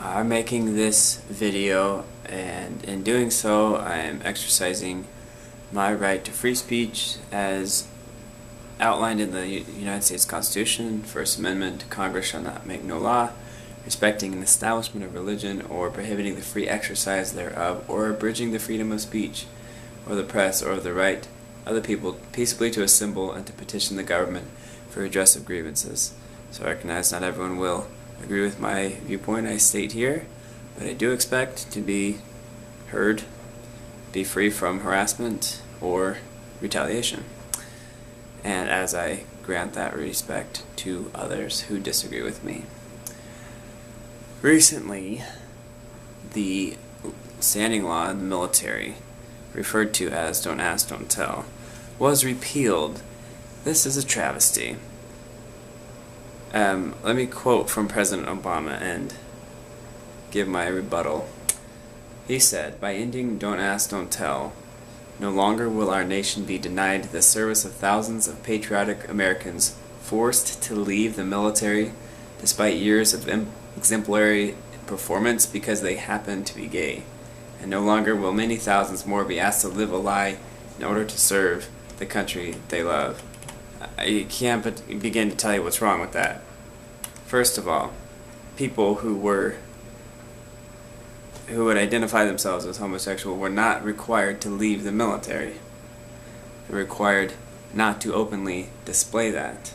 I'm making this video, and in doing so I am exercising my right to free speech as outlined in the United States Constitution. First Amendment: Congress shall not make no law respecting an establishment of religion or prohibiting the free exercise thereof or abridging the freedom of speech or the press or of the right of the people peaceably to assemble and to petition the government for redress of grievances. So I recognize not everyone will agree with my viewpoint I state here, but I do expect to be heard, be free from harassment or retaliation, and as I grant that respect to others who disagree with me. Recently, the standing law in the military, referred to as "Don't Ask, Don't Tell," was repealed. This is a travesty. Let me quote from President Obama and give my rebuttal. He said, "By ending Don't Ask, Don't Tell, no longer will our nation be denied the service of thousands of patriotic Americans forced to leave the military despite years of exemplary performance because they happen to be gay. And no longer will many thousands more be asked to live a lie in order to serve the country they love." I can't begin to tell you what's wrong with that. First of all, people who would identify themselves as homosexual were not required to leave the military. They're required not to openly display that.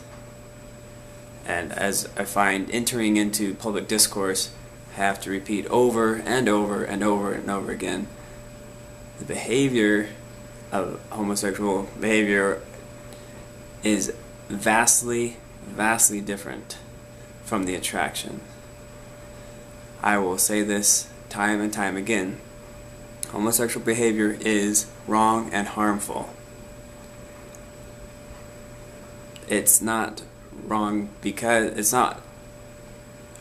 And as I find entering into public discourse, I have to repeat over and over and over and over again, the behavior of homosexual behavior is vastly different from the attraction. I will say this time and time again. Homosexual behavior is wrong and harmful. It's not wrong because it's not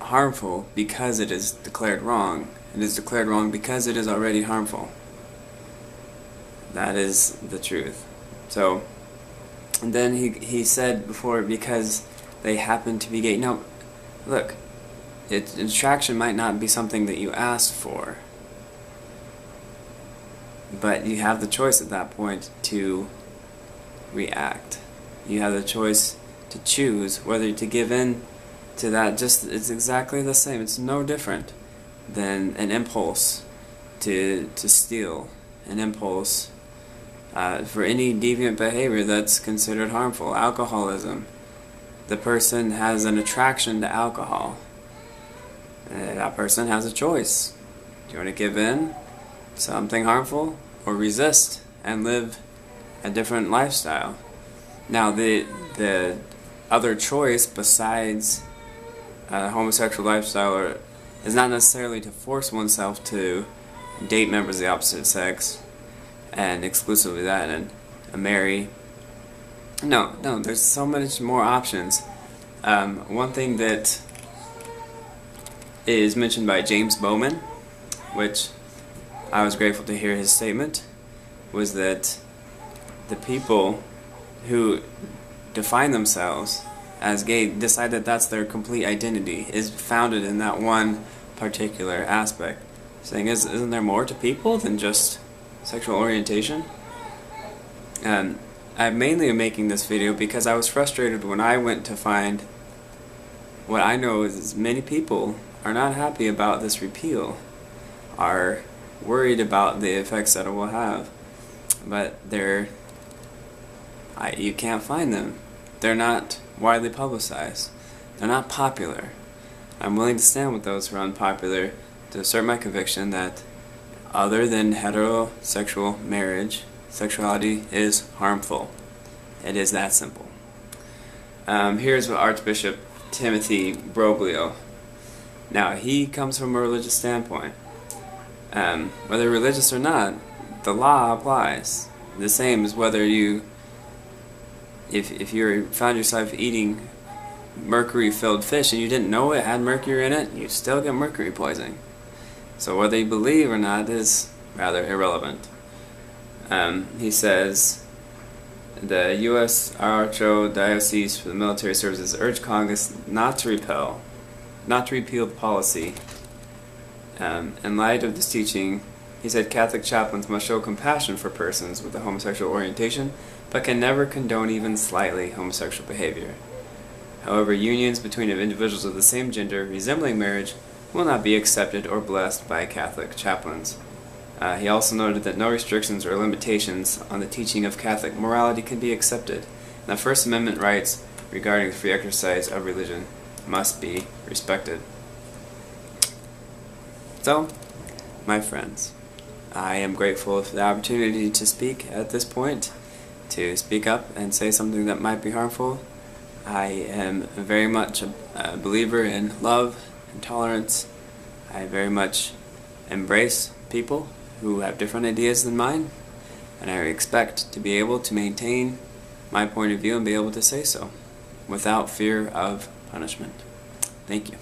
harmful because it is declared wrong. It is declared wrong because it is already harmful. That is the truth. So, and then he said before, because they happen to be gay. Now, look, attraction might not be something that you asked for, but you have the choice at that point to react. You have the choice to choose whether to give in to that. It's exactly the same. It's no different than an impulse to steal, an impulse for any deviant behavior that's considered harmful. Alcoholism. The person has an attraction to alcohol. That person has a choice. Do you want to give in to something harmful or resist and live a different lifestyle? Now, the other choice besides a homosexual lifestyle is not necessarily to force oneself to date members of the opposite sex and exclusively that and marry. No, there's so much more options. One thing that is mentioned by James Bowman, which I was grateful to hear his statement, was that the people who define themselves as gay decide that that's their complete identity, is founded in that one particular aspect. Saying, isn't there more to people than just sexual orientation? I mainly am making this video because I was frustrated when I went to find what I know is many people are not happy about this repeal, are worried about the effects that it will have, but you can't find them. They're not widely publicized. They're not popular. I'm willing to stand with those who are unpopular to assert my conviction that other than heterosexual marriage, sexuality is harmful. It is that simple. Here's what Archbishop Timothy Broglio. Now, he comes from a religious standpoint. Whether religious or not, the law applies. The same as whether if you found yourself eating mercury-filled fish and you didn't know it had mercury in it, you still get mercury poisoning. So whether you believe or not is rather irrelevant. He says, the U.S. Archdiocese for the Military Services urged Congress not to repeal the policy In light of this teaching, he said Catholic chaplains must show compassion for persons with a homosexual orientation, but can never condone even slightly homosexual behavior. However, unions between individuals of the same gender resembling marriage will not be accepted or blessed by Catholic chaplains. He also noted that no restrictions or limitations on the teaching of Catholic morality can be accepted, and that First Amendment rights regarding the free exercise of religion must be respected. So, my friends, I am grateful for the opportunity to speak at this point, to speak up and say something that might be harmful. I am very much a believer in love and tolerance. I very much embrace people who have different ideas than mine, and I expect to be able to maintain my point of view and be able to say so without fear of punishment. Thank you.